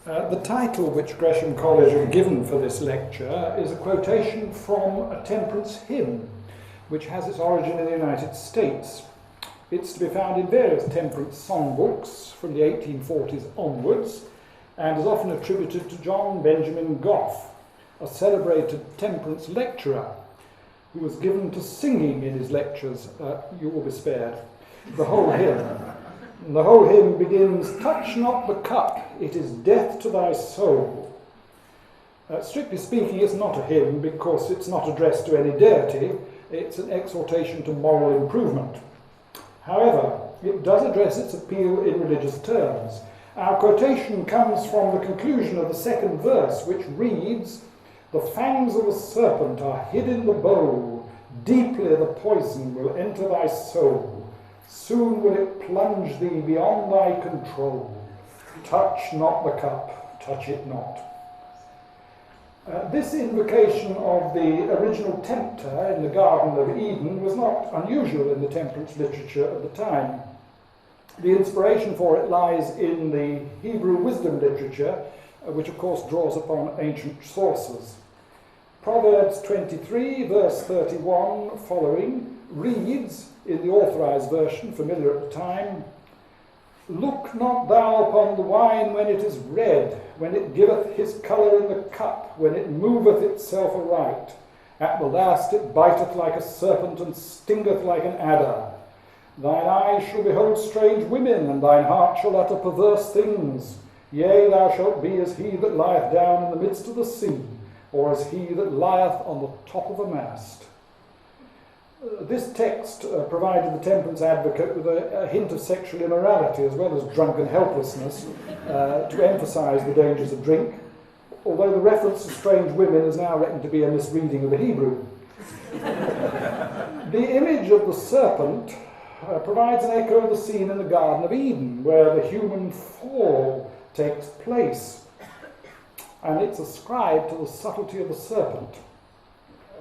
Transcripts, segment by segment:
The title which Gresham College have given for this lecture is a quotation from a temperance hymn, which has its origin in the United States. It's to be found in various temperance songbooks from the 1840s onwards, and is often attributed to John Benjamin Gough, a celebrated temperance lecturer, who was given to singing in his lectures. You will be spared. The whole hymn begins, "Touch not the cup, it is death to thy soul." Strictly speaking, it's not a hymn because it's not addressed to any deity. It's an exhortation to moral improvement. However, it does address its appeal in religious terms. Our quotation comes from the conclusion of the second verse, which reads, "The fangs of the serpent are hid in the bowl, deeply the poison will enter thy soul. Soon will it plunge thee beyond thy control. Touch not the cup, touch it not." This invocation of the original tempter in the Garden of Eden was not unusual in the temperance literature of the time. The inspiration for it lies in the Hebrew wisdom literature, which of course draws upon ancient sources. Proverbs 23, verse 31 following, reads, in the authorized version, familiar at the time, "Look not thou upon the wine when it is red, when it giveth his colour in the cup, when it moveth itself aright. At the last it biteth like a serpent, and stingeth like an adder. Thine eyes shall behold strange women, and thine heart shall utter perverse things. Yea, thou shalt be as he that lieth down in the midst of the sea, or as he that lieth on the top of a mast." This text provided the temperance advocate with a hint of sexual immorality as well as drunken helplessness to emphasise the dangers of drink, although the reference to strange women is now reckoned to be a misreading of the Hebrew. The image of the serpent provides an echo of the scene in the Garden of Eden, where the human fall takes place, and it's ascribed to the subtlety of the serpent.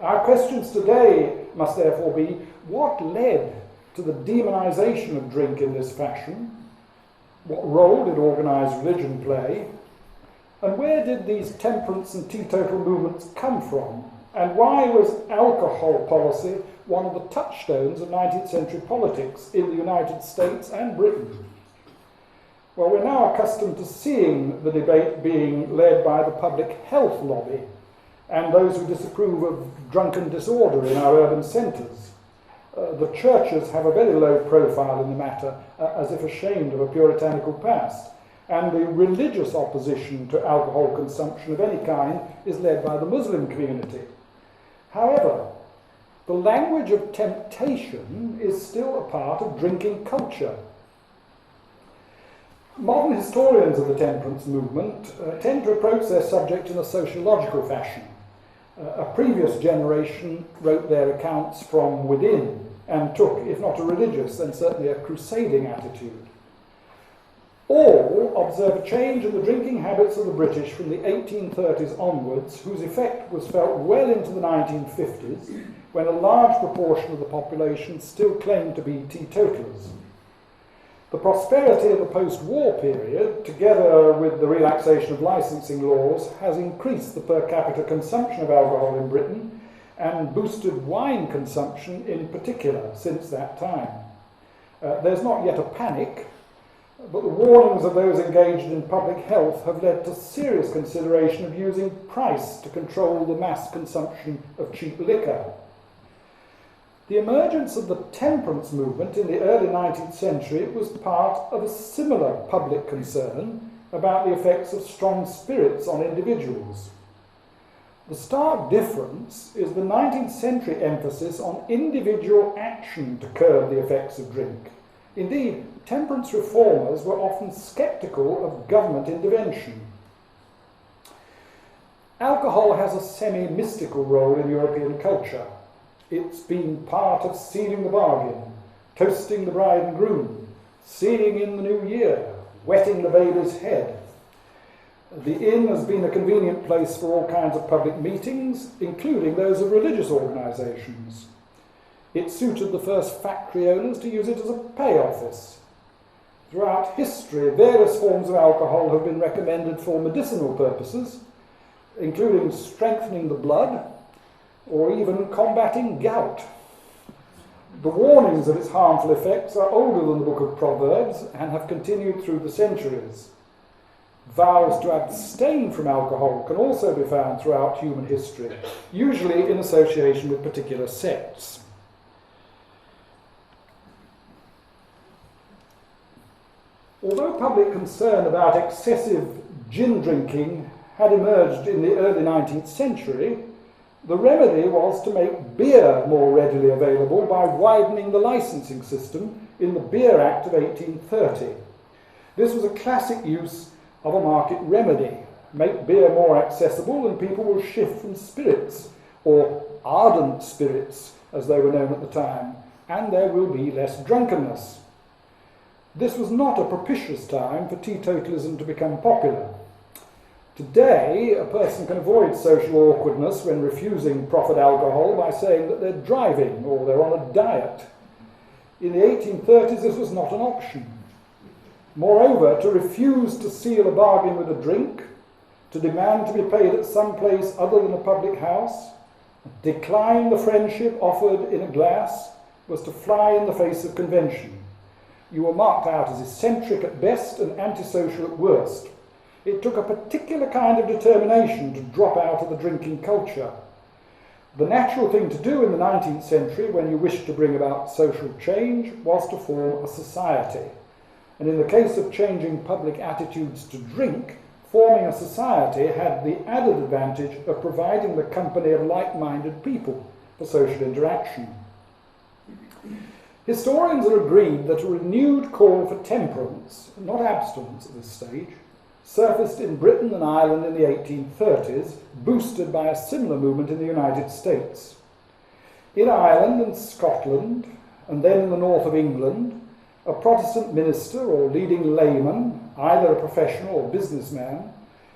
Our questions today must therefore be, what led to the demonisation of drink in this fashion? What role did organised religion play? And where did these temperance and teetotal movements come from? And why was alcohol policy one of the touchstones of 19th century politics in the United States and Britain? Well, we're now accustomed to seeing the debate being led by the public health lobby and those who disapprove of drunken disorder in our urban centres. The churches have a very low profile in the matter, as if ashamed of a puritanical past, and the religious opposition to alcohol consumption of any kind is led by the Muslim community. However, the language of temptation is still a part of drinking culture. Modern historians of the temperance movement tend to approach their subject in a sociological fashion. A previous generation wrote their accounts from within and took, if not a religious, then certainly a crusading attitude. All observe a change in the drinking habits of the British from the 1830s onwards, whose effect was felt well into the 1950s, when a large proportion of the population still claimed to be teetotalers. The prosperity of the post-war period, together with the relaxation of licensing laws, has increased the per capita consumption of alcohol in Britain and boosted wine consumption in particular since that time. There's not yet a panic, but the warnings of those engaged in public health have led to serious consideration of using price to control the mass consumption of cheap liquor. The emergence of the temperance movement in the early 19th century was part of a similar public concern about the effects of strong spirits on individuals. The stark difference is the 19th century emphasis on individual action to curb the effects of drink. Indeed, temperance reformers were often sceptical of government intervention. Alcohol has a semi-mystical role in European culture. It's been part of sealing the bargain, toasting the bride and groom, seeing in the new year, wetting the baby's head. The inn has been a convenient place for all kinds of public meetings, including those of religious organisations. It suited the first factory owners to use it as a pay office. Throughout history, various forms of alcohol have been recommended for medicinal purposes, including strengthening the blood or even combating gout. The warnings of its harmful effects are older than the Book of Proverbs and have continued through the centuries. Vows to abstain from alcohol can also be found throughout human history, usually in association with particular sects. Although public concern about excessive gin drinking had emerged in the early 19th century, the remedy was to make beer more readily available by widening the licensing system in the Beer Act of 1830. This was a classic use of a market remedy. Make beer more accessible and people will shift from spirits, or ardent spirits as they were known at the time, and there will be less drunkenness. This was not a propitious time for teetotalism to become popular. Today, a person can avoid social awkwardness when refusing proffered alcohol by saying that they're driving or they're on a diet. In the 1830s, this was not an option. Moreover, to refuse to seal a bargain with a drink, to demand to be paid at some place other than a public house, decline the friendship offered in a glass, was to fly in the face of convention. You were marked out as eccentric at best and antisocial at worst. It took a particular kind of determination to drop out of the drinking culture. The natural thing to do in the 19th century, when you wished to bring about social change, was to form a society. And in the case of changing public attitudes to drink, forming a society had the added advantage of providing the company of like-minded people for social interaction. Historians are agreed that a renewed call for temperance, not abstinence at this stage, surfaced in Britain and Ireland in the 1830s, boosted by a similar movement in the United States. In Ireland and Scotland, and then in the north of England, a Protestant minister or leading layman, either a professional or businessman,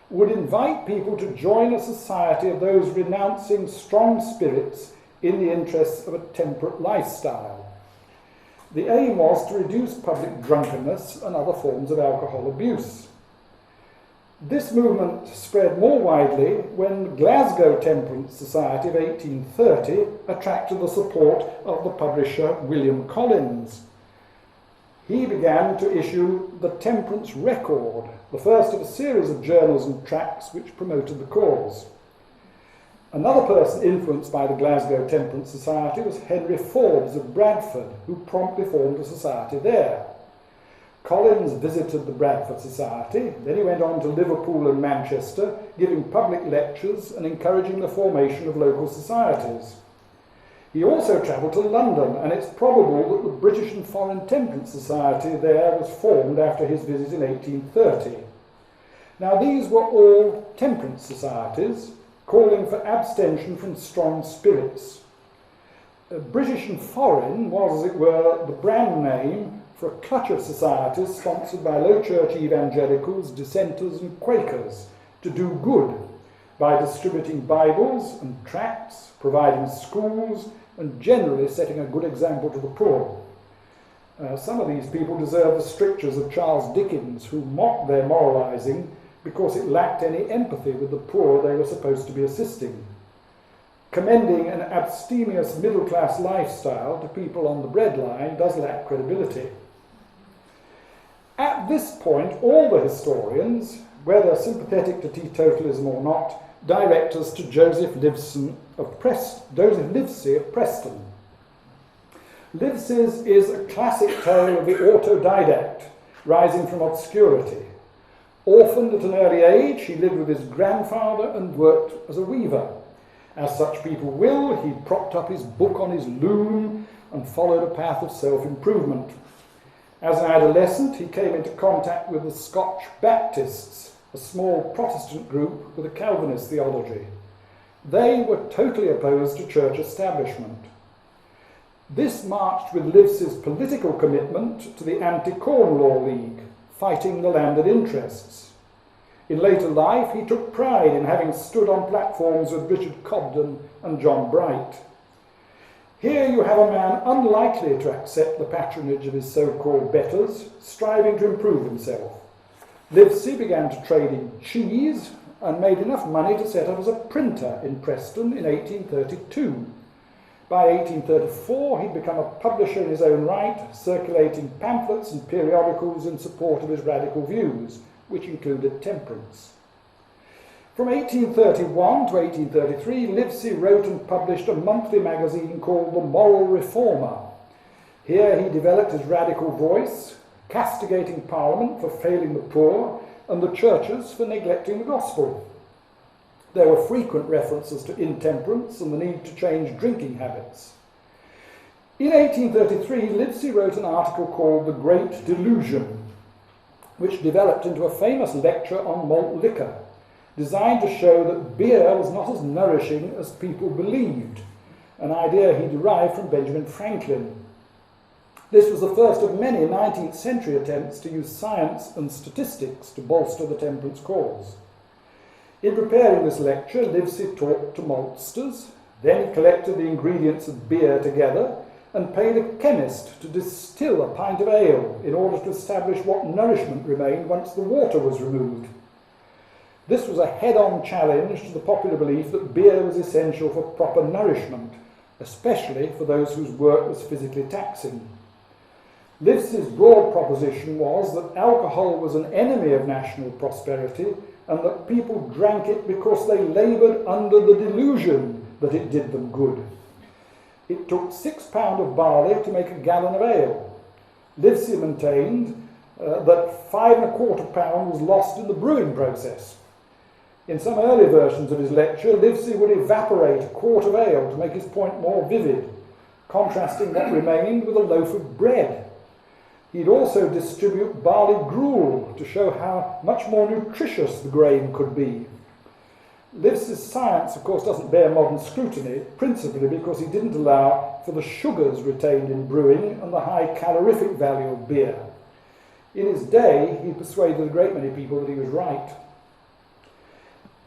would invite people to join a society of those renouncing strong spirits in the interests of a temperate lifestyle. The aim was to reduce public drunkenness and other forms of alcohol abuse. This movement spread more widely when the Glasgow Temperance Society of 1830 attracted the support of the publisher William Collins. He began to issue the Temperance Record, the first of a series of journals and tracts which promoted the cause. Another person influenced by the Glasgow Temperance Society was Henry Forbes of Bradford, who promptly formed a society there. Collins visited the Bradford Society, then he went on to Liverpool and Manchester, giving public lectures and encouraging the formation of local societies. He also travelled to London, and it's probable that the British and Foreign Temperance Society there was formed after his visit in 1830. Now, these were all temperance societies, calling for abstention from strong spirits. British and Foreign was, as it were, the brand name for a clutch of societies sponsored by low church evangelicals, dissenters and Quakers to do good by distributing Bibles and tracts, providing schools, and generally setting a good example to the poor. Some of these people deserve the strictures of Charles Dickens, who mocked their moralising because it lacked any empathy with the poor they were supposed to be assisting. Commending an abstemious middle-class lifestyle to people on the breadline does lack credibility. At this point, all the historians, whether sympathetic to teetotalism or not, direct us to Joseph Livesey of Preston. Livesey's is a classic tale of the autodidact rising from obscurity. Orphaned at an early age, he lived with his grandfather and worked as a weaver. As such people will, he propped up his book on his loom and followed a path of self-improvement. As an adolescent, he came into contact with the Scotch Baptists, a small Protestant group with a Calvinist theology. They were totally opposed to church establishment. This marched with Livesey's political commitment to the Anti-Corn Law League, fighting the landed interests. In later life, he took pride in having stood on platforms with Richard Cobden and John Bright. Here you have a man unlikely to accept the patronage of his so-called betters, striving to improve himself. Livesey began to trade in cheese and made enough money to set up as a printer in Preston in 1832. By 1834, he'd become a publisher in his own right, circulating pamphlets and periodicals in support of his radical views, which included temperance. From 1831 to 1833, Livesey wrote and published a monthly magazine called The Moral Reformer. Here he developed his radical voice, castigating Parliament for failing the poor and the churches for neglecting the gospel. There were frequent references to intemperance and the need to change drinking habits. In 1833, Livesey wrote an article called The Great Delusion, which developed into a famous lecture on malt liquor, designed to show that beer was not as nourishing as people believed, an idea he derived from Benjamin Franklin. This was the first of many 19th century attempts to use science and statistics to bolster the temperance cause. In preparing this lecture, Livesey talked to maltsters, then he collected the ingredients of beer together and paid a chemist to distill a pint of ale in order to establish what nourishment remained once the water was removed. This was a head-on challenge to the popular belief that beer was essential for proper nourishment, especially for those whose work was physically taxing. Livesey's broad proposition was that alcohol was an enemy of national prosperity and that people drank it because they laboured under the delusion that it did them good. It took 6 pounds of barley to make a gallon of ale. Livesey maintained that 5 1/4 pounds was lost in the brewing process. In some early versions of his lecture, Livesey would evaporate a quart of ale to make his point more vivid, contrasting what remained with a loaf of bread. He'd also distribute barley gruel to show how much more nutritious the grain could be. Livesey's science, of course, doesn't bear modern scrutiny, principally because he didn't allow for the sugars retained in brewing and the high calorific value of beer. In his day, he persuaded a great many people that he was right.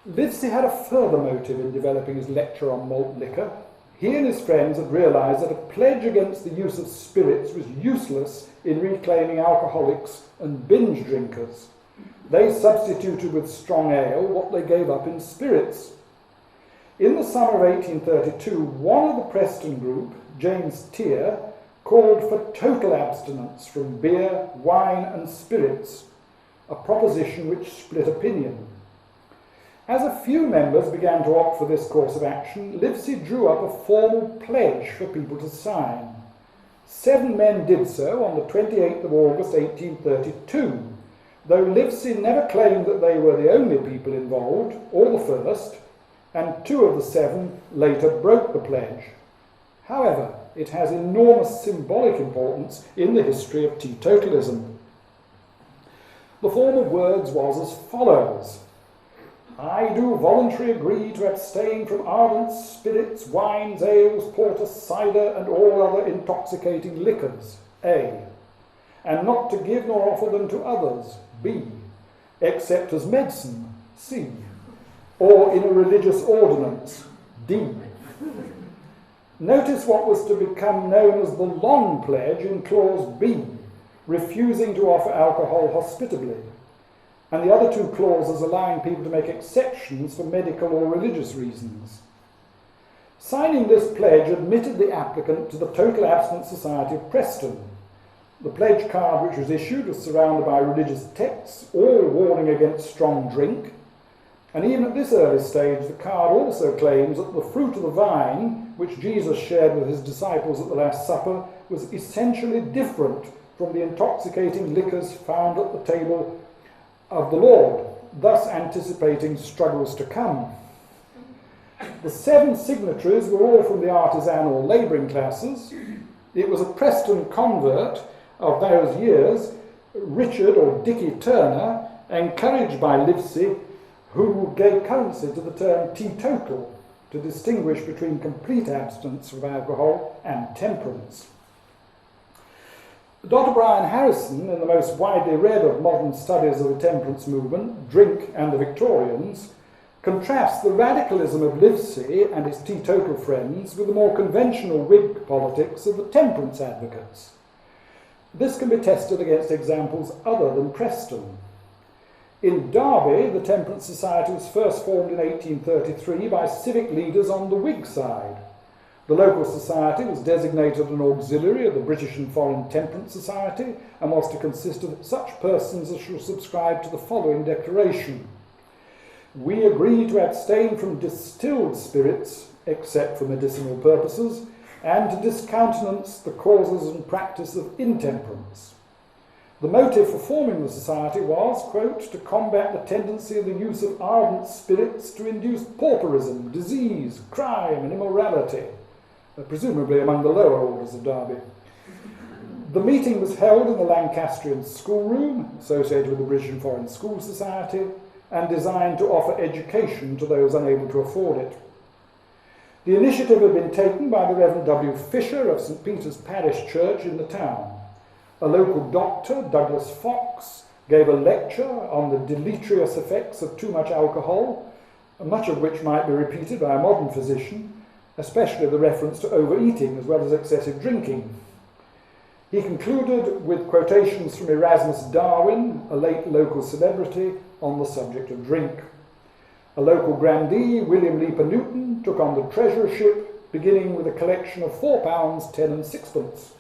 Livesey had a further motive in developing his lecture on malt liquor. He and his friends had realised that a pledge against the use of spirits was useless in reclaiming alcoholics and binge drinkers. They substituted with strong ale what they gave up in spirits. In the summer of 1832, one of the Preston group, James Tier, called for total abstinence from beer, wine and spirits, a proposition which split opinion. As a few members began to opt for this course of action, Livesey drew up a formal pledge for people to sign. 7 men did so on the 28th of August 1832, though Livesey never claimed that they were the only people involved, or the first, and 2 of the 7 later broke the pledge. However, it has enormous symbolic importance in the history of teetotalism. The form of words was as follows: I do voluntarily agree to abstain from ardent spirits, wines, ales, porter, cider, and all other intoxicating liquors, A, and not to give nor offer them to others, B, except as medicine, C, or in a religious ordinance, D. Notice what was to become known as the long pledge in clause B, refusing to offer alcohol hospitably, and the other 2 clauses allowing people to make exceptions for medical or religious reasons. Signing this pledge admitted the applicant to the Total Abstinence Society of Preston. The pledge card which was issued was surrounded by religious texts, all warning against strong drink, and even at this early stage the card also claims that the fruit of the vine, which Jesus shared with his disciples at the Last Supper, was essentially different from the intoxicating liquors found at the table of the Lord, thus anticipating struggles to come. The 7 signatories were all from the artisan or labouring classes. It was a Preston convert of those years, Richard or Dicky Turner, encouraged by Livesey, who gave currency to the term teetotal to distinguish between complete abstinence from alcohol and temperance. Dr. Brian Harrison, in the most widely read of modern studies of the temperance movement, Drink and the Victorians, contrasts the radicalism of Livesey and his teetotal friends with the more conventional Whig politics of the temperance advocates. This can be tested against examples other than Preston. In Derby, the Temperance Society was first formed in 1833 by civic leaders on the Whig side. The local society was designated an auxiliary of the British and Foreign Temperance Society and was to consist of such persons as should subscribe to the following declaration. We agree to abstain from distilled spirits, except for medicinal purposes, and to discountenance the causes and practice of intemperance. The motive for forming the society was, quote, to combat the tendency of the use of ardent spirits to induce pauperism, disease, crime and immorality, presumably among the lower orders of Derby. The meeting was held in the Lancastrian schoolroom, associated with the British and Foreign School Society, and designed to offer education to those unable to afford it. The initiative had been taken by the Revd W. Fisher of St. Peter's Parish Church in the town. A local doctor, Douglas Fox, gave a lecture on the deleterious effects of too much alcohol, much of which might be repeated by a modern physician, especially the reference to overeating as well as excessive drinking. He concluded with quotations from Erasmus Darwin, a late local celebrity, on the subject of drink. A local grandee, William Leaper Newton, took on the treasurership, beginning with a collection of £4, 10 and 6pence.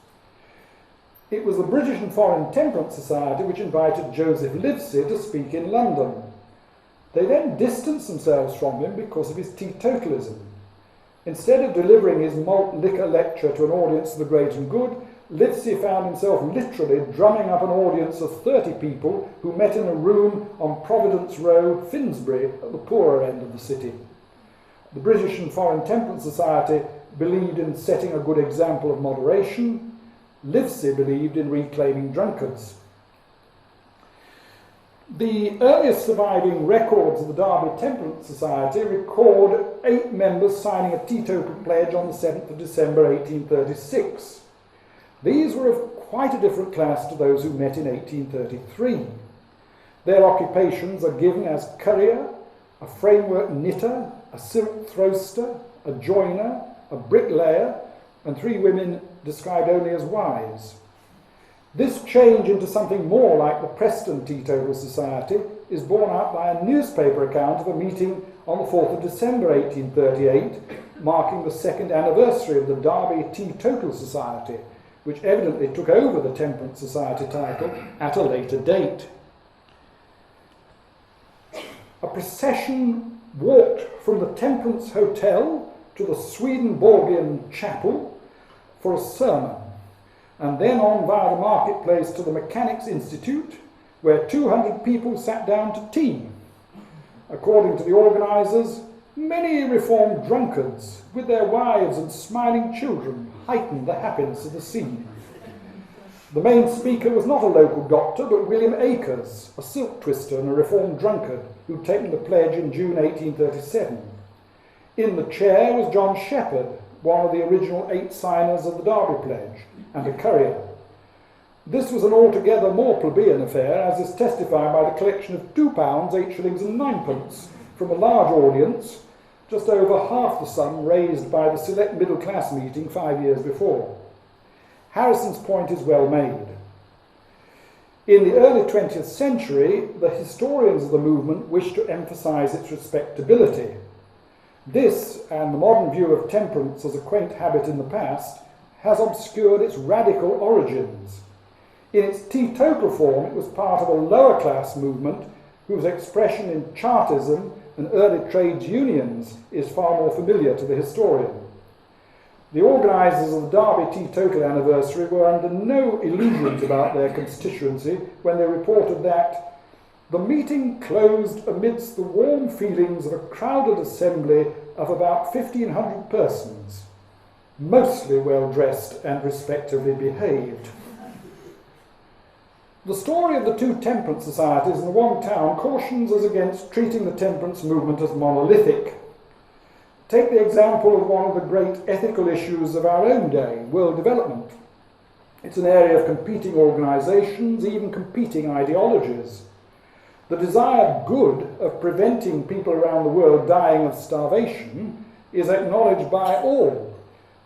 It was the British and Foreign Temperance Society which invited Joseph Livesey to speak in London. They then distanced themselves from him because of his teetotalism. Instead of delivering his malt liquor lecture to an audience of the great and good, Livesey found himself literally drumming up an audience of 30 people who met in a room on Providence Row, Finsbury, at the poorer end of the city. The British and Foreign Temperance Society believed in setting a good example of moderation. Livesey believed in reclaiming drunkards. The earliest surviving records of the Derby Temperance Society record 8 members signing a teetotal pledge on the 7th of December 1836. These were of quite a different class to those who met in 1833. Their occupations are given as currier, a framework knitter, a silk throster, a joiner, a bricklayer, and 3 women described only as wives. This change into something more like the Preston Teetotal Society is borne out by a newspaper account of a meeting on the 4th of December 1838, marking the 2nd anniversary of the Derby Teetotal Society, which evidently took over the Temperance Society title at a later date. A procession walked from the Temperance Hotel to the Swedenborgian Chapel for a sermon, and then on via the marketplace to the Mechanics' Institute, where 200 people sat down to tea. According to the organisers, many reformed drunkards, with their wives and smiling children, heightened the happiness of the scene. The main speaker was not a local doctor, but William Akers, a silk twister and a reformed drunkard, who'd taken the pledge in June 1837. In the chair was John Shepherd, one of the original 8 signers of the Derby Pledge, and a currier. This was an altogether more plebeian affair, as is testified by the collection of £2, 8 shillings and 9pence from a large audience, just over half the sum raised by the select middle-class meeting 5 years before. Harrison's point is well made. In the early 20th century, the historians of the movement wished to emphasise its respectability. This, and the modern view of temperance as a quaint habit in the past, has obscured its radical origins. In its teetotal form, it was part of a lower-class movement whose expression in Chartism and early trades unions is far more familiar to the historian. The organisers of the Derby Teetotal anniversary were under no illusions about their constituency when they reported that the meeting closed amidst the warm feelings of a crowded assembly of about 1,500 persons, mostly well-dressed and respectably behaved. The story of the 2 temperance societies in the one town cautions us against treating the temperance movement as monolithic. Take the example of one of the great ethical issues of our own day, world development. It's an area of competing organisations, even competing ideologies. The desired good of preventing people around the world dying of starvation is acknowledged by all,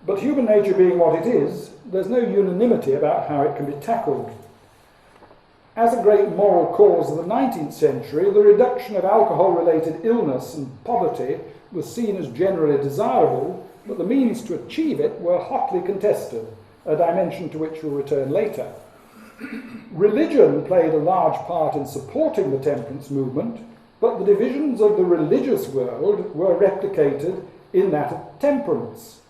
but human nature being what it is, there's no unanimity about how it can be tackled. As a great moral cause of the 19th century, the reduction of alcohol-related illness and poverty was seen as generally desirable, but the means to achieve it were hotly contested, a dimension to which we'll return later. Religion played a large part in supporting the temperance movement, but the divisions of the religious world were replicated in that of temperance.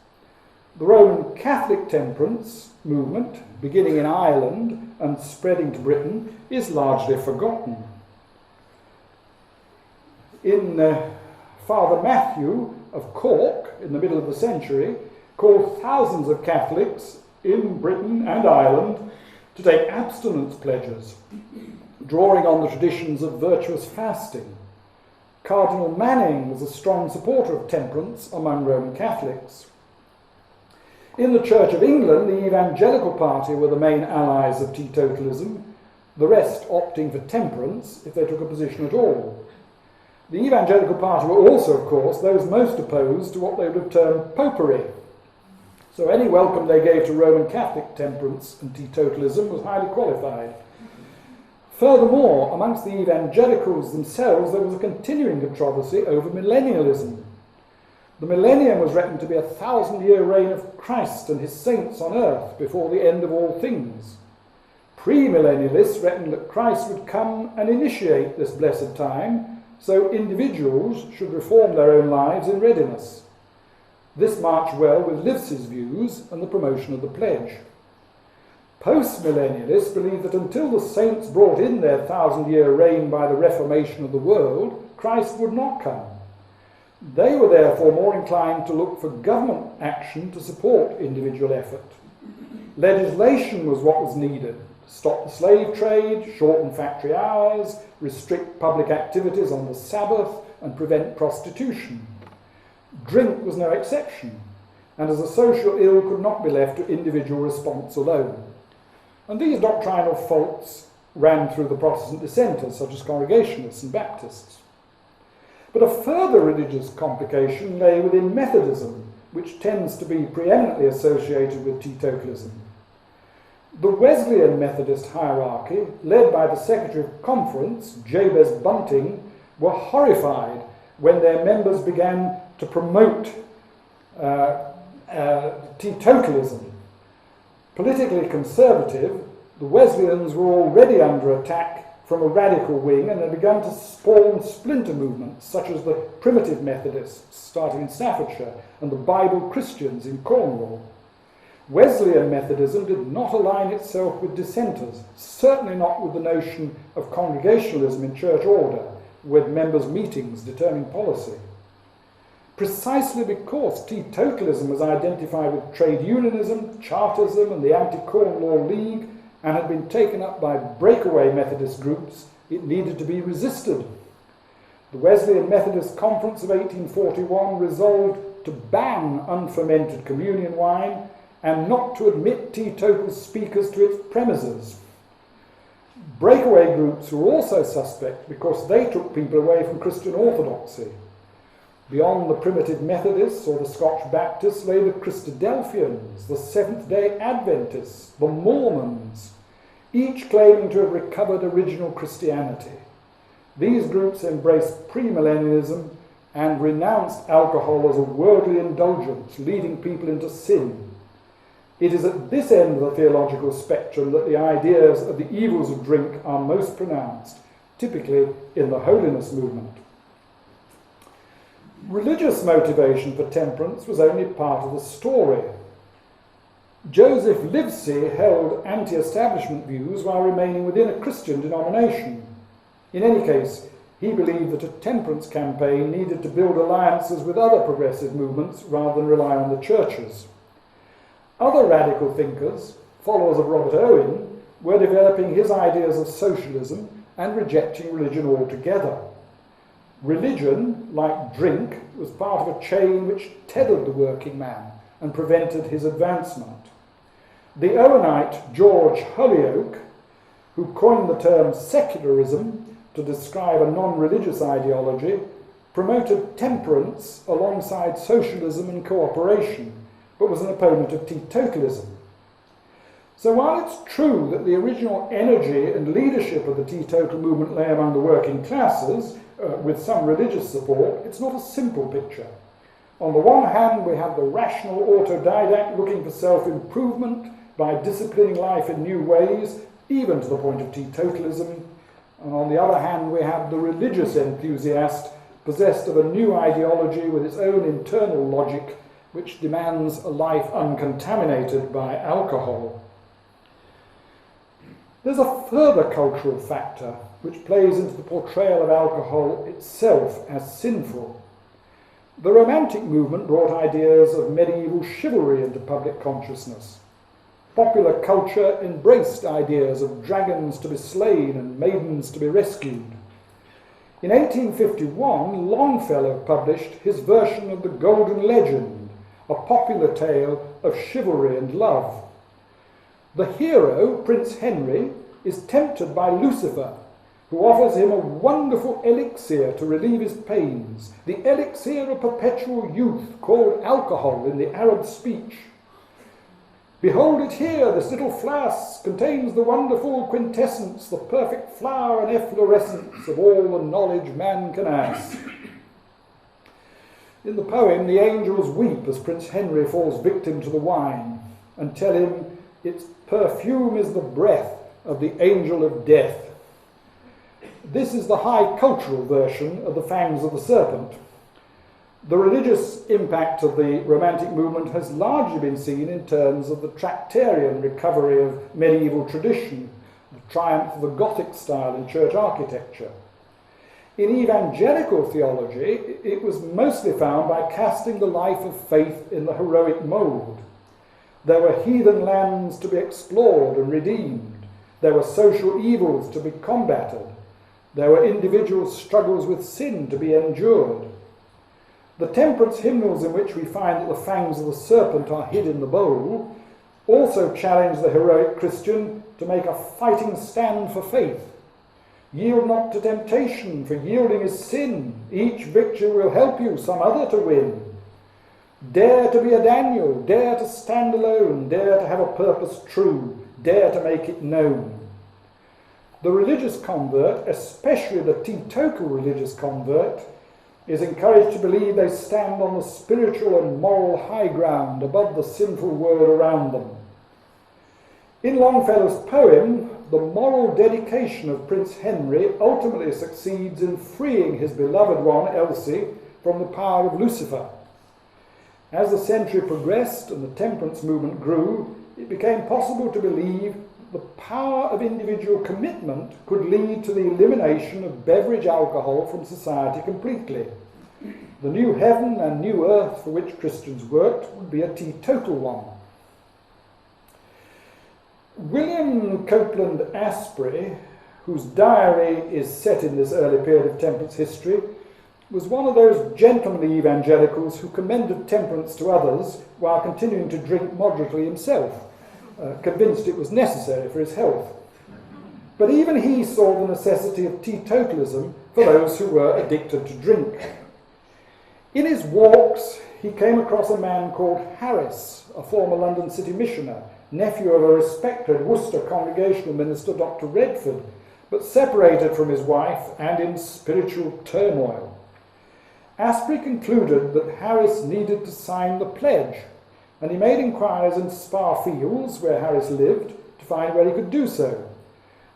The Roman Catholic temperance movement, beginning in Ireland and spreading to Britain, is largely forgotten. In Father Mathew of Cork, in the middle of the century, called thousands of Catholics in Britain and Ireland to take abstinence pledges, drawing on the traditions of virtuous fasting. Cardinal Manning was a strong supporter of temperance among Roman Catholics. In the Church of England, the evangelical party were the main allies of teetotalism, the rest opting for temperance if they took a position at all. The evangelical party were also, of course, those most opposed to what they would have termed popery. So any welcome they gave to Roman Catholic temperance and teetotalism was highly qualified. Furthermore, amongst the evangelicals themselves, there was a continuing controversy over millennialism. The millennium was reckoned to be a 1,000-year reign of Christ and his saints on earth before the end of all things. Premillennialists reckoned that Christ would come and initiate this blessed time, so individuals should reform their own lives in readiness. This marched well with Livesey's views and the promotion of the pledge. Post-millennialists believed that until the saints brought in their 1,000-year reign by the reformation of the world, Christ would not come. They were therefore more inclined to look for government action to support individual effort. Legislation was what was needed: stop the slave trade, shorten factory hours, restrict public activities on the Sabbath, and prevent prostitution. Drink was no exception, and as a social ill could not be left to individual response alone. And these doctrinal faults ran through the Protestant dissenters, such as Congregationalists and Baptists. But a further religious complication lay within Methodism, which tends to be preeminently associated with teetotalism. The Wesleyan Methodist hierarchy, led by the Secretary of Conference, Jabez Bunting, were horrified when their members began to promote teetotalism. Politically conservative, the Wesleyans were already under attack from a radical wing and had begun to spawn splinter movements such as the Primitive Methodists, starting in Staffordshire, and the Bible Christians in Cornwall. Wesleyan Methodism did not align itself with dissenters, certainly not with the notion of congregationalism in church order, with members' meetings determining policy. Precisely because teetotalism was identified with trade unionism, Chartism, and the Anti-Corn Law League, and had been taken up by breakaway Methodist groups, it needed to be resisted. The Wesleyan Methodist Conference of 1841 resolved to ban unfermented communion wine and not to admit teetotal speakers to its premises. Breakaway groups were also suspect because they took people away from Christian orthodoxy. Beyond the Primitive Methodists or the Scotch Baptists lay the Christadelphians, the Seventh-day Adventists, the Mormons, each claiming to have recovered original Christianity. These groups embraced premillennialism and renounced alcohol as a worldly indulgence, leading people into sin. It is at this end of the theological spectrum that the ideas of the evils of drink are most pronounced, typically in the holiness movement. Religious motivation for temperance was only part of the story. Joseph Livesey held anti-establishment views while remaining within a Christian denomination. In any case, he believed that a temperance campaign needed to build alliances with other progressive movements rather than rely on the churches. Other radical thinkers, followers of Robert Owen, were developing his ideas of socialism and rejecting religion altogether. Religion, like drink, was part of a chain which tethered the working man and prevented his advancement. The Owenite George Holyoake, who coined the term secularism to to describe a non-religious ideology, promoted temperance alongside socialism and cooperation, but was an opponent of teetotalism. So while it's true that the original energy and leadership of the teetotal movement lay among the working classes, with some religious support, it's not a simple picture. On the one hand, we have the rational autodidact looking for self-improvement by disciplining life in new ways, even to the point of teetotalism. And on the other hand, we have the religious enthusiast possessed of a new ideology with its own internal logic, which demands a life uncontaminated by alcohol. There's a further cultural factor which plays into the portrayal of alcohol itself as sinful. The Romantic movement brought ideas of medieval chivalry into public consciousness. Popular culture embraced ideas of dragons to be slain and maidens to be rescued. In 1851, Longfellow published his version of the Golden Legend, a popular tale of chivalry and love. The hero, Prince Henry, is tempted by Lucifer, who offers him a wonderful elixir to relieve his pains, the elixir of perpetual youth, called alcohol in the Arab speech. Behold it here, this little flask contains the wonderful quintessence, the perfect flower and efflorescence of all the knowledge man can ask. In the poem, the angels weep as Prince Henry falls victim to the wine and tell him its perfume is the breath of the angel of death. This is the high cultural version of the fangs of the serpent. The religious impact of the Romantic movement has largely been seen in terms of the Tractarian recovery of medieval tradition, the triumph of the Gothic style in church architecture. In evangelical theology, it was mostly found by casting the life of faith in the heroic mould. There were heathen lands to be explored and redeemed. There were social evils to be combated. There were individual struggles with sin to be endured. The temperance hymnals in which we find that the fangs of the serpent are hid in the bowl also challenge the heroic Christian to make a fighting stand for faith. Yield not to temptation, for yielding is sin. Each victory will help you some other to win. Dare to be a Daniel, dare to stand alone, dare to have a purpose true, dare to make it known. The religious convert, especially the teetotal religious convert, is encouraged to believe they stand on the spiritual and moral high ground above the sinful world around them. In Longfellow's poem, the moral dedication of Prince Henry ultimately succeeds in freeing his beloved one, Elsie, from the power of Lucifer. As the century progressed and the temperance movement grew, it became possible to believe the power of individual commitment could lead to the elimination of beverage alcohol from society completely. The new heaven and new earth for which Christians worked would be a teetotal one. William Copeland Asprey, whose diary is set in this early period of temperance history, was one of those gentlemanly evangelicals who commended temperance to others while continuing to drink moderately himself, convinced it was necessary for his health. But even he saw the necessity of teetotalism for those who were addicted to drink. In his walks, he came across a man called Harris, a former London city missioner, nephew of a respected Worcester congregational minister, Dr Redford, but separated from his wife and in spiritual turmoil. Asprey concluded that Harris needed to sign the pledge, and he made inquiries in Spa Fields, where Harris lived, to find where he could do so.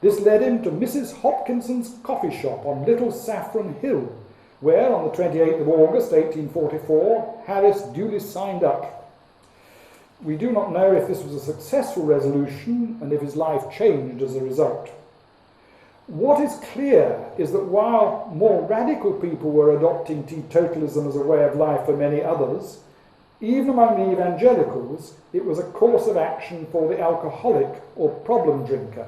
This led him to Mrs. Hopkinson's coffee shop on Little Saffron Hill, where on the 28th of August 1844 Harris duly signed up. We do not know if this was a successful resolution and if his life changed as a result. What is clear is that while more radical people were adopting teetotalism as a way of life for many others, even among the evangelicals, it was a course of action for the alcoholic or problem drinker.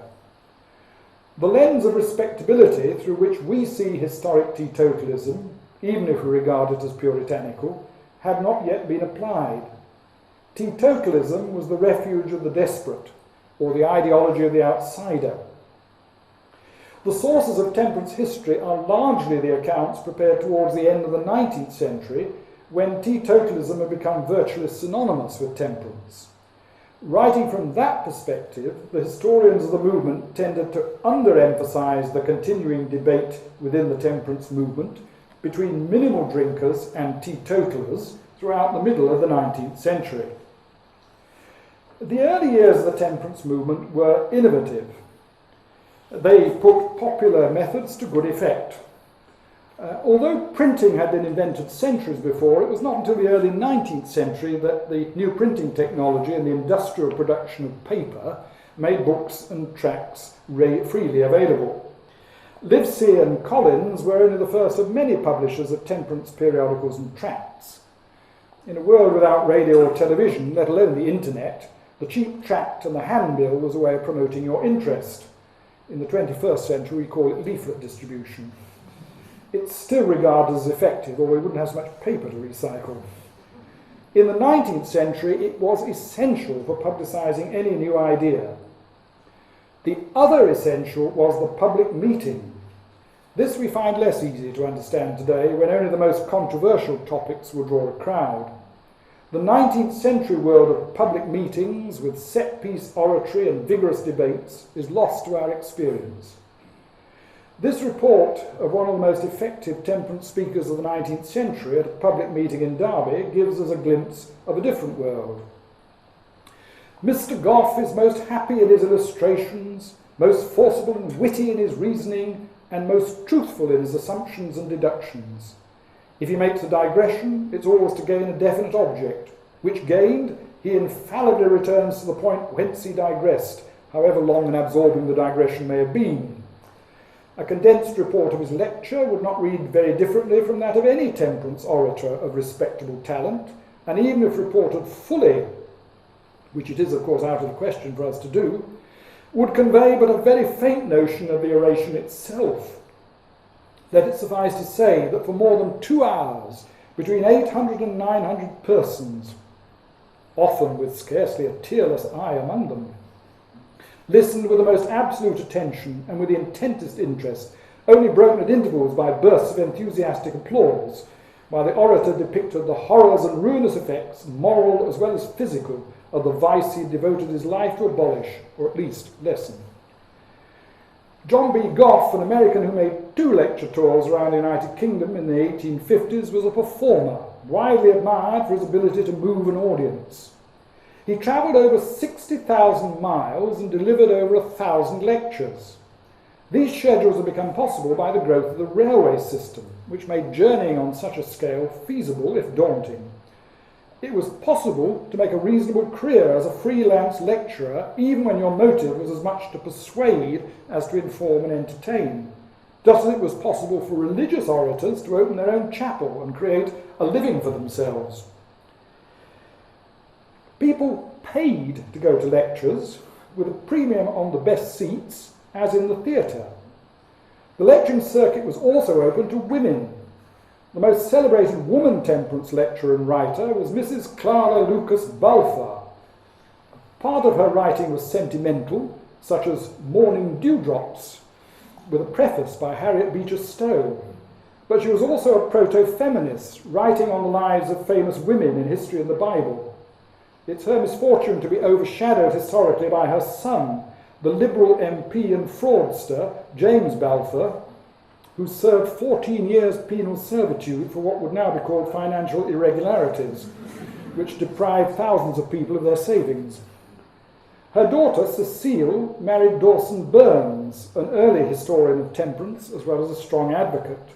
The lens of respectability through which we see historic teetotalism, even if we regard it as puritanical, had not yet been applied. Teetotalism was the refuge of the desperate, or the ideology of the outsider. The sources of temperance history are largely the accounts prepared towards the end of the 19th century, when teetotalism had become virtually synonymous with temperance. Writing from that perspective, the historians of the movement tended to underemphasise the continuing debate within the temperance movement between minimal drinkers and teetotalers throughout the middle of the 19th century. The early years of the temperance movement were innovative. They put popular methods to good effect. Although printing had been invented centuries before, it was not until the early 19th century that the new printing technology and the industrial production of paper made books and tracts freely available. Livesey and Collins were only the first of many publishers of temperance periodicals and tracts. In a world without radio or television, let alone the internet, the cheap tract and the handbill was a way of promoting your interest. In the 21st century, we call it leaflet distribution. It's still regarded as effective, or we wouldn't have so much paper to recycle. In the 19th century, it was essential for publicising any new idea. The other essential was the public meeting. This we find less easy to understand today, when only the most controversial topics would draw a crowd. The 19th century world of public meetings with set-piece oratory and vigorous debates is lost to our experience. This report of one of the most effective temperance speakers of the 19th century at a public meeting in Derby gives us a glimpse of a different world. Mr. Gough is most happy in his illustrations, most forcible and witty in his reasoning, and most truthful in his assumptions and deductions. If he makes a digression, it's always to gain a definite object, which gained, he infallibly returns to the point whence he digressed, however long and absorbing the digression may have been. A condensed report of his lecture would not read very differently from that of any temperance orator of respectable talent, and even if reported fully, which it is of course out of the question for us to do, would convey but a very faint notion of the oration itself. Let it suffice to say that for more than 2 hours, between 800 and 900 persons, often with scarcely a tearless eye among them, listened with the most absolute attention and with the intensest interest, only broken at intervals by bursts of enthusiastic applause, while the orator depicted the horrors and ruinous effects, moral as well as physical, of the vice he devoted his life to abolish, or at least lessen. John B. Gough, an American who made 2 lecture tours around the United Kingdom in the 1850s, was a performer, widely admired for his ability to move an audience. He travelled over 60,000 miles and delivered over 1,000 lectures. These schedules have become possible by the growth of the railway system, which made journeying on such a scale feasible if daunting. It was possible to make a reasonable career as a freelance lecturer, even when your motive was as much to persuade as to inform and entertain, just as it was possible for religious orators to open their own chapel and create a living for themselves. People paid to go to lectures, with a premium on the best seats, as in the theatre. The lecturing circuit was also open to women. The most celebrated woman temperance lecturer and writer was Mrs. Clara Lucas Balfour. Part of her writing was sentimental, such as Morning Dewdrops, with a preface by Harriet Beecher Stowe. But she was also a proto-feminist, writing on the lives of famous women in history and the Bible. It's her misfortune to be overshadowed historically by her son, the Liberal MP and fraudster, James Balfour, who served 14 years penal servitude for what would now be called financial irregularities, which deprived thousands of people of their savings. Her daughter, Cecile, married Dawson Burns, an early historian of temperance as well as a strong advocate.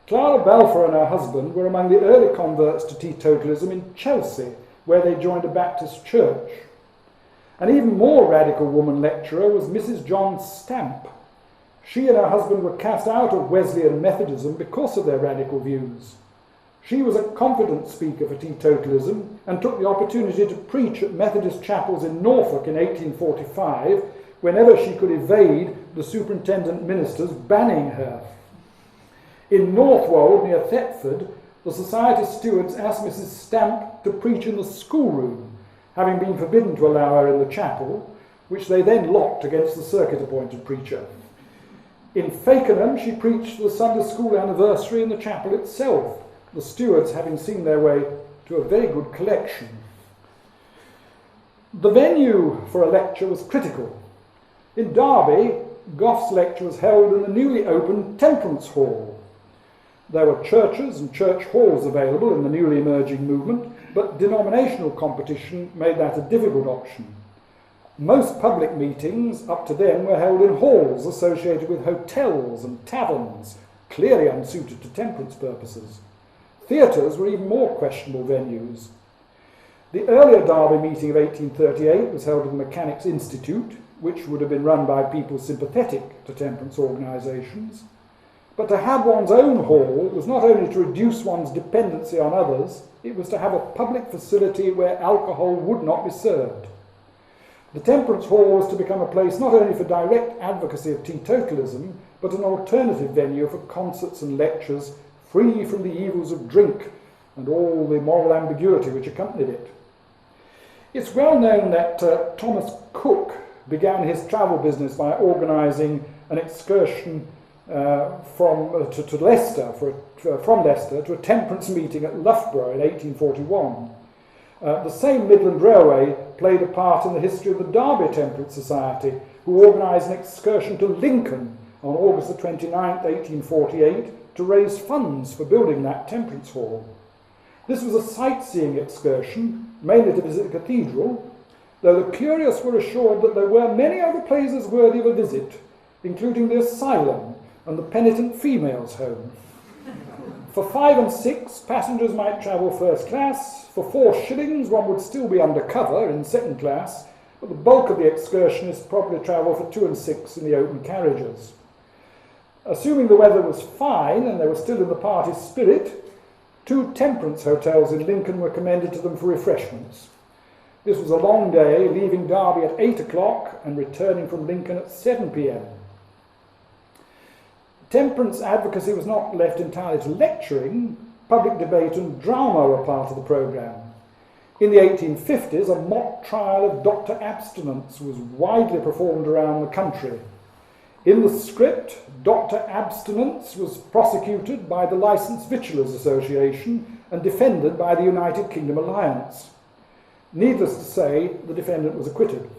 Clara Balfour and her husband were among the early converts to teetotalism in Chelsea, where they joined a Baptist church. An even more radical woman lecturer was Mrs. John Stamp. She and her husband were cast out of Wesleyan Methodism because of their radical views. She was a confident speaker for teetotalism and took the opportunity to preach at Methodist chapels in Norfolk in 1845 whenever she could evade the superintendent ministers banning her. In Northwold, near Thetford, the society stewards asked Mrs. Stamp to preach in the schoolroom, having been forbidden to allow her in the chapel, which they then locked against the circuit-appointed preacher. In Fakenham she preached the Sunday school anniversary in the chapel itself, the stewards having seen their way to a very good collection. The venue for a lecture was critical. In Derby, Gough's lecture was held in the newly opened Temperance Hall. There were churches and church halls available in the newly emerging movement, but denominational competition made that a difficult option. Most public meetings up to then were held in halls associated with hotels and taverns, clearly unsuited to temperance purposes. Theatres were even more questionable venues. The earlier Derby meeting of 1838 was held at the Mechanics' Institute, which would have been run by people sympathetic to temperance organisations. But to have one's own hall was not only to reduce one's dependency on others, it was to have a public facility where alcohol would not be served. The Temperance Hall was to become a place not only for direct advocacy of teetotalism, but an alternative venue for concerts and lectures free from the evils of drink and all the moral ambiguity which accompanied it. It's well known that Thomas Cook began his travel business by organising an excursion from Leicester to a temperance meeting at Loughborough in 1841. The same Midland Railway played a part in the history of the Derby Temperance Society, who organised an excursion to Lincoln on August the 29th, 1848, to raise funds for building that temperance hall. This was a sightseeing excursion, mainly to visit the cathedral, though the curious were assured that there were many other places worthy of a visit, including the asylum and the penitent females' home. For 5 and 6, passengers might travel first class. For 4 shillings, one would still be under cover in second class, but the bulk of the excursionists probably travel for 2 and 6 in the open carriages. Assuming the weather was fine and they were still in the party spirit, 2 temperance hotels in Lincoln were commended to them for refreshments. This was a long day, leaving Derby at 8 o'clock and returning from Lincoln at 7 p.m. Temperance advocacy was not left entirely to lecturing. Public debate and drama were part of the programme. In the 1850s, a mock trial of Dr Abstinence was widely performed around the country. In the script, Dr Abstinence was prosecuted by the Licensed Victuallers Association and defended by the United Kingdom Alliance. Needless to say, the defendant was acquitted.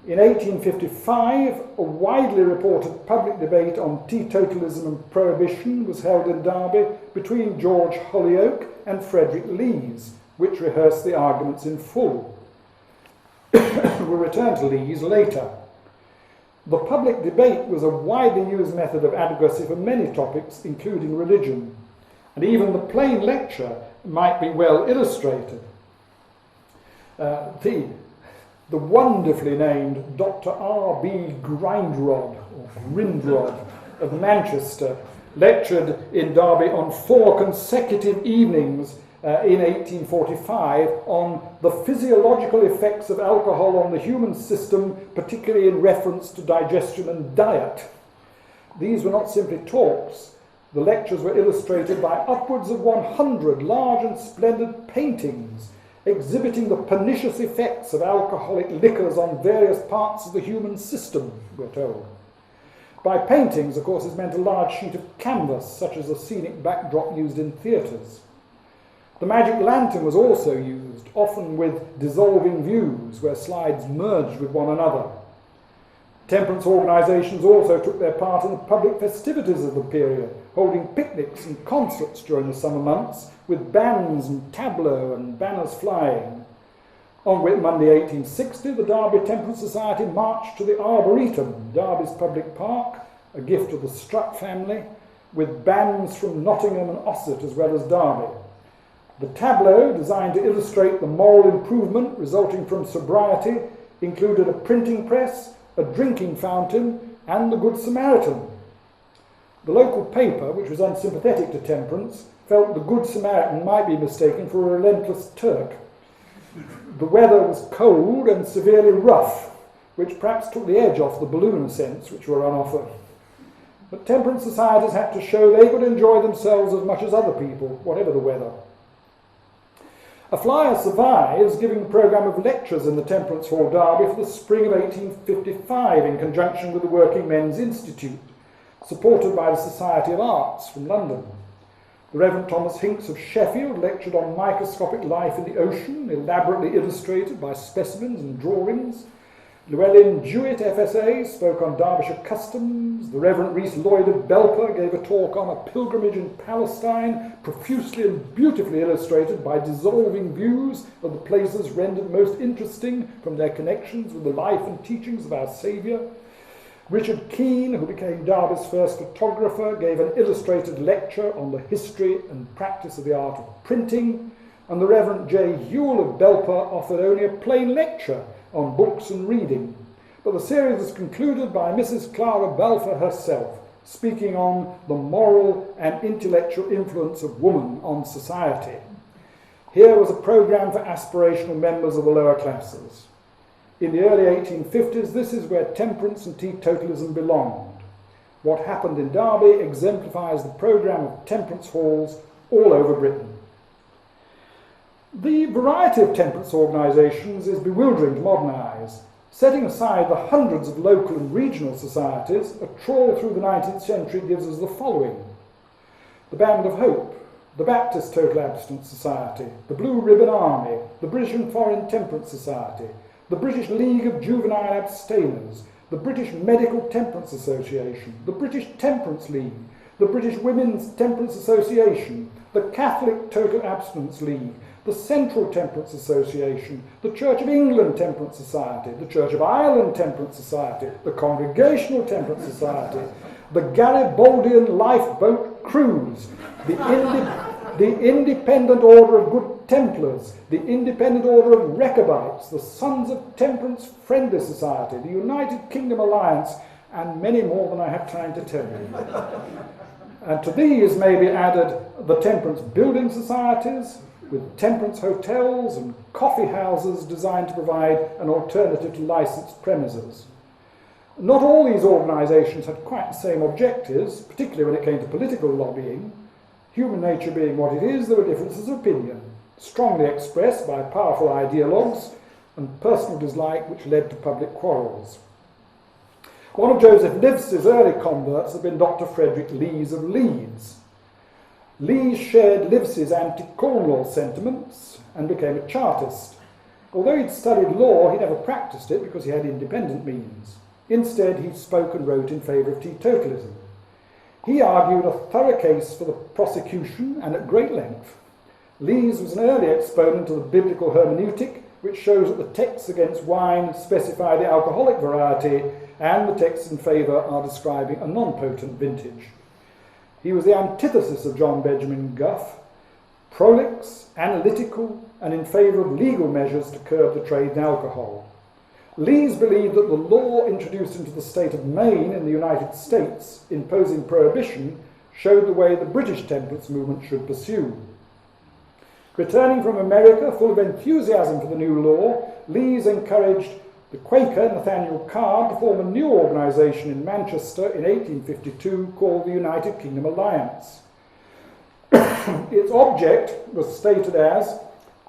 In 1855, a widely reported public debate on teetotalism and prohibition was held in Derby between George Holyoake and Frederick Lees, which rehearsed the arguments in full. We'll return to Lees later. The public debate was a widely used method of advocacy for many topics, including religion, and even the plain lecture might be well illustrated. The wonderfully named Dr R.B. Grindrod of Manchester lectured in Derby on 4 consecutive evenings in 1845 on the physiological effects of alcohol on the human system, particularly in reference to digestion and diet. These were not simply talks. The lectures were illustrated by upwards of 100 large and splendid paintings exhibiting the pernicious effects of alcoholic liquors on various parts of the human system, we're told. By paintings, of course, is meant a large sheet of canvas, such as the scenic backdrop used in theatres. The magic lantern was also used, often with dissolving views, where slides merged with one another. Temperance organisations also took their part in the public festivities of the period, holding picnics and concerts during the summer months, with bands and tableaux and banners flying. On Whit Monday 1860, the Derby Temperance Society marched to the Arboretum, Derby's public park, a gift of the Strutt family, with bands from Nottingham and Ossett as well as Derby. The tableau, designed to illustrate the moral improvement resulting from sobriety, included a printing press, a drinking fountain, and the Good Samaritan. The local paper, which was unsympathetic to temperance, felt the Good Samaritan might be mistaken for a relentless Turk. The weather was cold and severely rough, which perhaps took the edge off the balloon ascents which were on offer. But temperance societies had to show they could enjoy themselves as much as other people, whatever the weather. A flyer survives giving a programme of lectures in the Temperance Hall, Derby, for the spring of 1855 in conjunction with the Working Men's Institute, supported by the Society of Arts from London. The Reverend Thomas Hinks of Sheffield lectured on microscopic life in the ocean, elaborately illustrated by specimens and drawings. Llewellyn Jewett, FSA, spoke on Derbyshire customs. The Reverend Rhys Lloyd of Balfour gave a talk on a pilgrimage in Palestine, profusely and beautifully illustrated by dissolving views of the places rendered most interesting from their connections with the life and teachings of our Saviour. Richard Keane, who became Derby's first photographer, gave an illustrated lecture on the history and practice of the art of printing, and the Reverend J. Hewell of Balfour offered only a plain lecture on books and reading. But the series was concluded by Mrs. Clara Balfour herself, speaking on the moral and intellectual influence of woman on society. Here was a programme for aspirational members of the lower classes. In the early 1850s, this is where temperance and teetotalism belonged. What happened in Derby exemplifies the programme of temperance halls all over Britain. The variety of temperance organisations is bewildering to modern eyes. Setting aside the hundreds of local and regional societies, a trawl through the 19th century gives us the following: the Band of Hope, the Baptist Total Abstinence Society, the Blue Ribbon Army, the British and Foreign Temperance Society, the British League of Juvenile Abstainers, the British Medical Temperance Association, the British Temperance League, the British Women's Temperance Association, the Catholic Total Abstinence League, the Central Temperance Association, the Church of England Temperance Society, the Church of Ireland Temperance Society, the Congregational Temperance Society, the Garibaldian Lifeboat Cruise, the Independent Order of Good Templars, the Independent Order of Rechabites, the Sons of Temperance Friendly Society, the United Kingdom Alliance, and many more than I have time to tell you. And to these may be added the temperance building societies, with temperance hotels and coffee houses designed to provide an alternative to licensed premises. Not all these organisations had quite the same objectives, particularly when it came to political lobbying. Human nature being what it is, there were differences of opinion, strongly expressed by powerful ideologues, and personal dislike which led to public quarrels. One of Joseph Livesey's early converts had been Dr Frederick Lees of Leeds. Lees shared Livesey's anti-Corn Law sentiments and became a Chartist. Although he'd studied law, he never practiced it because he had independent means. Instead, he spoke and wrote in favour of teetotalism. He argued a thorough case for the prosecution and at great length. Lees was an early exponent of the biblical hermeneutic, which shows that the texts against wine specify the alcoholic variety and the texts in favour are describing a non-potent vintage. He was the antithesis of John Benjamin Gough, prolix, analytical, and in favour of legal measures to curb the trade in alcohol. Lees believed that the law introduced into the state of Maine in the United States, imposing prohibition, showed the way the British temperance movement should pursue. Returning from America full of enthusiasm for the new law, Lees encouraged the Quaker Nathaniel Card to form a new organisation in Manchester in 1852 called the United Kingdom Alliance. Its object was stated as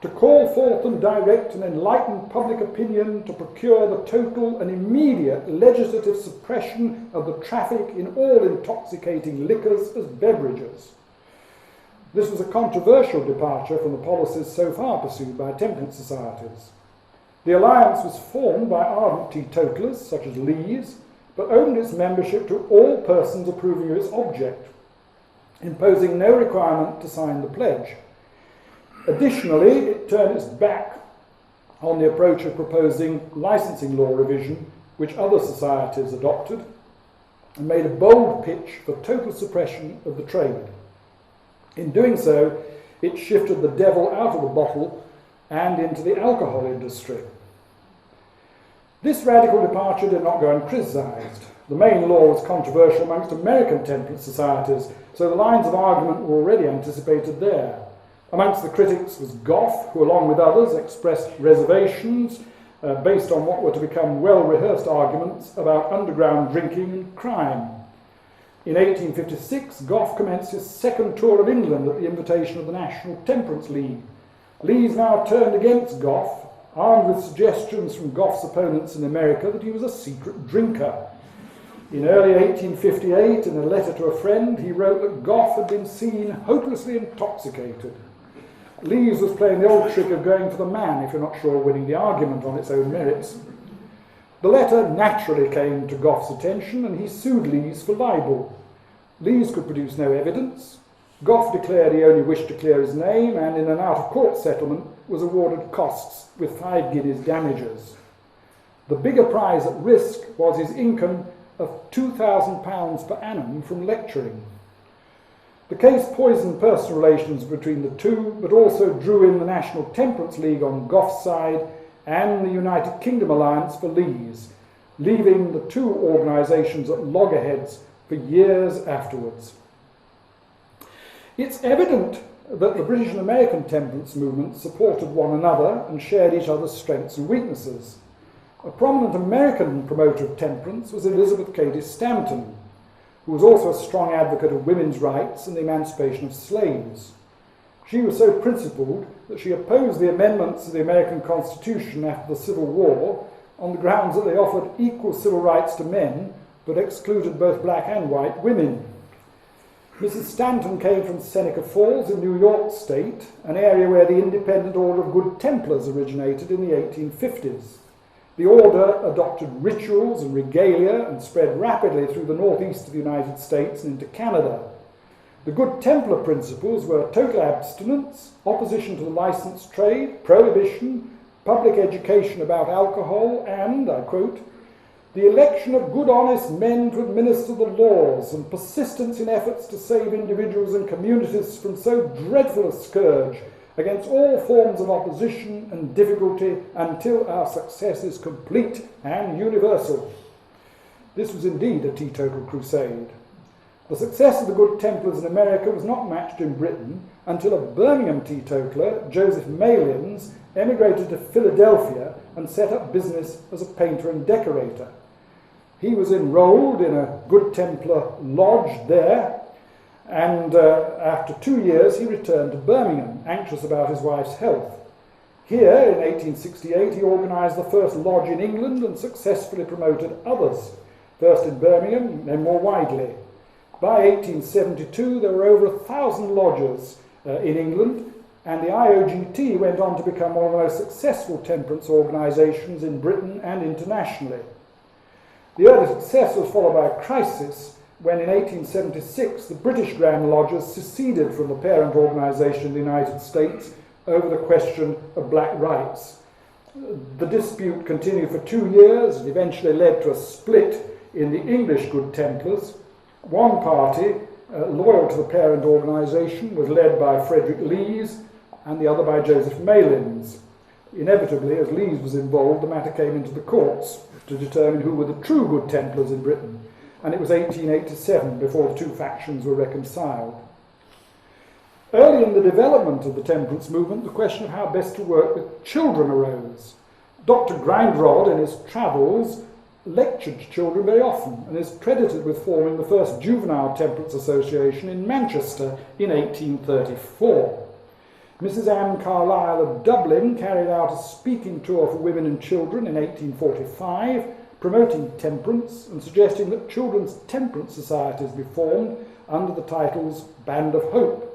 to call forth and direct and enlighten public opinion to procure the total and immediate legislative suppression of the traffic in all intoxicating liquors as beverages. This was a controversial departure from the policies so far pursued by temperance societies. The alliance was formed by ardent teetotalers such as Lees, but opened its membership to all persons approving of its object, imposing no requirement to sign the pledge. Additionally, it turned its back on the approach of proposing licensing law revision, which other societies adopted, and made a bold pitch for total suppression of the trade. In doing so, it shifted the devil out of the bottle and into the alcohol industry. This radical departure did not go uncriticised. The Maine law was controversial amongst American temperance societies, so the lines of argument were already anticipated there. Amongst the critics was Gough, who along with others expressed reservations based on what were to become well-rehearsed arguments about underground drinking and crime. In 1856, Gough commenced his second tour of England at the invitation of the National Temperance League. Lees now turned against Gough, armed with suggestions from Gough's opponents in America that he was a secret drinker. In early 1858, in a letter to a friend, he wrote that Gough had been seen hopelessly intoxicated. Lees was playing the old trick of going for the man if you're not sure of winning the argument on its own merits. The letter naturally came to Gough's attention, and he sued Lees for libel. Lees could produce no evidence. Gough declared he only wished to clear his name, and in an out-of-court settlement was awarded costs with 5 guineas damages. The bigger prize at risk was his income of £2,000 per annum from lecturing. The case poisoned personal relations between the two, but also drew in the National Temperance League on Gough's side and the United Kingdom Alliance for Lees, leaving the two organisations at loggerheads for years afterwards. It's evident that the British and American temperance movements supported one another and shared each other's strengths and weaknesses. A prominent American promoter of temperance was Elizabeth Cady Stanton, who was also a strong advocate of women's rights and the emancipation of slaves. She was so principled that she opposed the amendments of the American Constitution after the Civil War on the grounds that they offered equal civil rights to men but excluded both black and white women. Mrs. Stanton came from Seneca Falls in New York State, an area where the Independent Order of Good Templars originated in the 1850s. The order adopted rituals and regalia and spread rapidly through the northeast of the United States and into Canada. The Good Templar principles were total abstinence, opposition to the licensed trade, prohibition, public education about alcohol, and, I quote, the election of good honest men to administer the laws and persistence in efforts to save individuals and communities from so dreadful a scourge against all forms of opposition and difficulty until our success is complete and universal. This was indeed a teetotal crusade. The success of the Good Templars in America was not matched in Britain until a Birmingham teetotaler, Joseph Malins, emigrated to Philadelphia and set up business as a painter and decorator. He was enrolled in a Good Templar lodge there, and after 2 years he returned to Birmingham, anxious about his wife's health. Here, in 1868, he organised the first lodge in England and successfully promoted others, first in Birmingham, then more widely. By 1872, there were over 1,000 lodges in England, and the IOGT went on to become one of the most successful temperance organisations in Britain and internationally. The early success was followed by a crisis when in 1876 the British Grand Lodges seceded from the parent organisation in the United States over the question of black rights. The dispute continued for 2 years and eventually led to a split in the English Good Templars. One party, loyal to the parent organisation, was led by Frederick Lees and the other by Joseph Malins. Inevitably, as Lees was involved, the matter came into the courts to determine who were the true Good Templars in Britain, and it was 1887 before the two factions were reconciled. Early in the development of the temperance movement, the question of how best to work with children arose. Dr. Grindrod, in his travels, lectured to children very often and is credited with forming the first juvenile temperance association in Manchester in 1834. Mrs. Anne Carlyle of Dublin carried out a speaking tour for women and children in 1845, promoting temperance and suggesting that children's temperance societies be formed under the titles Band of Hope.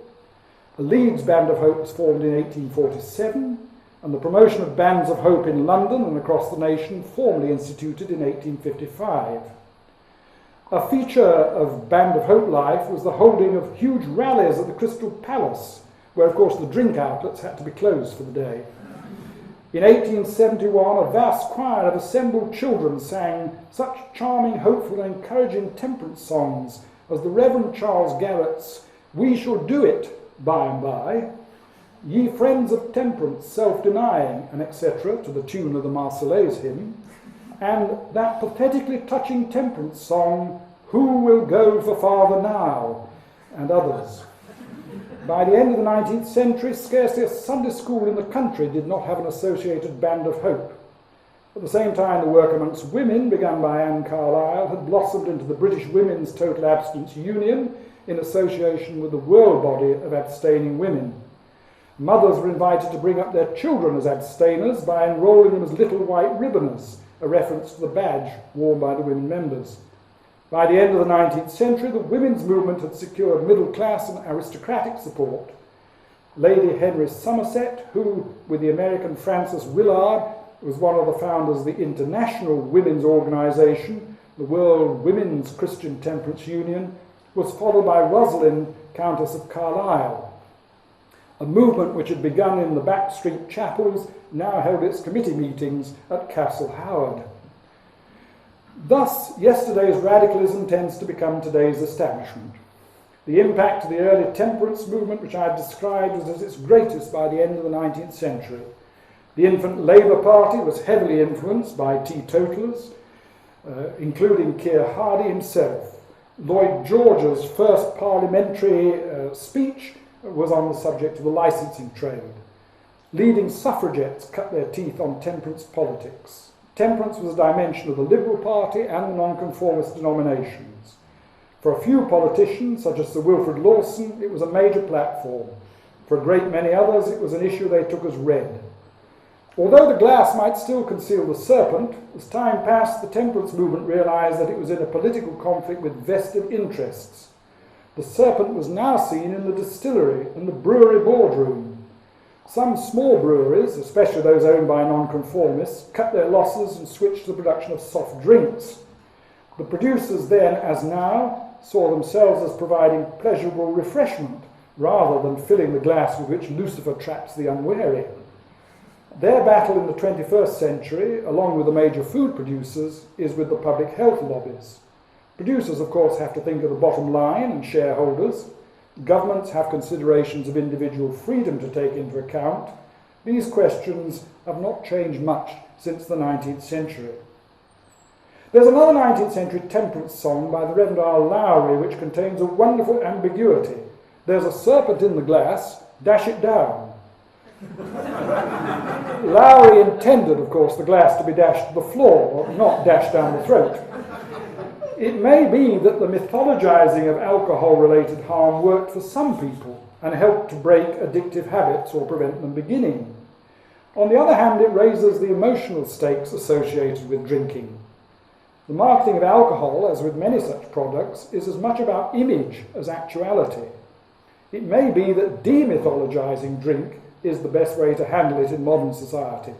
The Leeds Band of Hope was formed in 1847, and the promotion of Bands of Hope in London and across the nation formally instituted in 1855. A feature of Band of Hope life was the holding of huge rallies at the Crystal Palace, where of course the drink outlets had to be closed for the day. In 1871, a vast choir of assembled children sang such charming, hopeful and encouraging temperance songs as the Reverend Charles Garrett's "We Shall Do It By and By," "Ye Friends of Temperance, Self-Denying," and etc., to the tune of the Marseillaise hymn, and that pathetically touching temperance song, "Who Will Go for Father Now?" and others. By the end of the 19th century, scarcely a Sunday school in the country did not have an associated Band of Hope. At the same time, the work amongst women, begun by Anne Carlyle, had blossomed into the British Women's Total Abstinence Union in association with the world body of abstaining women. Mothers were invited to bring up their children as abstainers by enrolling them as little white ribboners, a reference to the badge worn by the women members. By the end of the 19th century, the women's movement had secured middle-class and aristocratic support. Lady Henry Somerset, who, with the American Frances Willard, was one of the founders of the International Women's Organization, the World Women's Christian Temperance Union, was followed by Rosalind, Countess of Carlisle. A movement which had begun in the back street chapels now held its committee meetings at Castle Howard. Thus, yesterday's radicalism tends to become today's establishment. The impact of the early temperance movement, which I have described, was at its greatest by the end of the 19th century. The infant Labour Party was heavily influenced by teetotalers, including Keir Hardie himself. Lloyd George's first parliamentary speech was on the subject of the licensing trade. Leading suffragettes cut their teeth on temperance politics. Temperance was a dimension of the Liberal Party and the nonconformist denominations. For a few politicians, such as Sir Wilfrid Lawson, it was a major platform. For a great many others, it was an issue they took as read. Although the glass might still conceal the serpent, as time passed, the temperance movement realised that it was in a political conflict with vested interests. The serpent was now seen in the distillery and the brewery boardroom. Some small breweries, especially those owned by nonconformists, cut their losses and switched to the production of soft drinks. The producers then, as now, saw themselves as providing pleasurable refreshment rather than filling the glass with which Lucifer traps the unwary. Their battle in the 21st century, along with the major food producers, is with the public health lobbies. Producers, of course, have to think of the bottom line and shareholders. Governments have considerations of individual freedom to take into account. These questions have not changed much since the 19th century. There's another 19th century temperance song by the Revd Lowry which contains a wonderful ambiguity. There's a serpent in the glass, dash it down. Lowry intended, of course, the glass to be dashed to the floor, not dashed down the throat. It may be that the mythologizing of alcohol-related harm worked for some people and helped to break addictive habits or prevent them beginning. On the other hand, it raises the emotional stakes associated with drinking. The marketing of alcohol, as with many such products, is as much about image as actuality. It may be that demythologizing drink is the best way to handle it in modern society.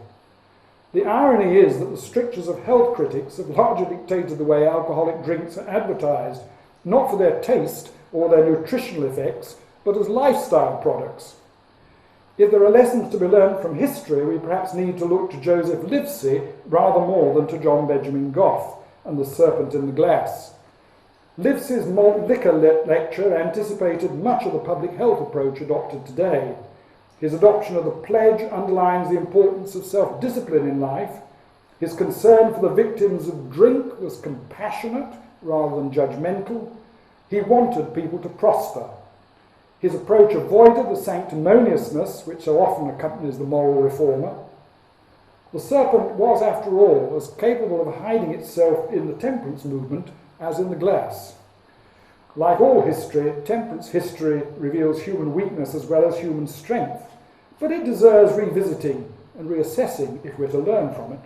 The irony is that the strictures of health critics have largely dictated the way alcoholic drinks are advertised, not for their taste or their nutritional effects, but as lifestyle products. If there are lessons to be learned from history, we perhaps need to look to Joseph Livesey rather more than to John Benjamin Gough and the serpent in the glass. Livesey's malt liquor lecture anticipated much of the public health approach adopted today. His adoption of the pledge underlines the importance of self-discipline in life. His concern for the victims of drink was compassionate rather than judgmental. He wanted people to prosper. His approach avoided the sanctimoniousness which so often accompanies the moral reformer. The serpent was, after all, as capable of hiding itself in the temperance movement as in the glass. Like all history, temperance history reveals human weakness as well as human strength, but it deserves revisiting and reassessing if we're to learn from it.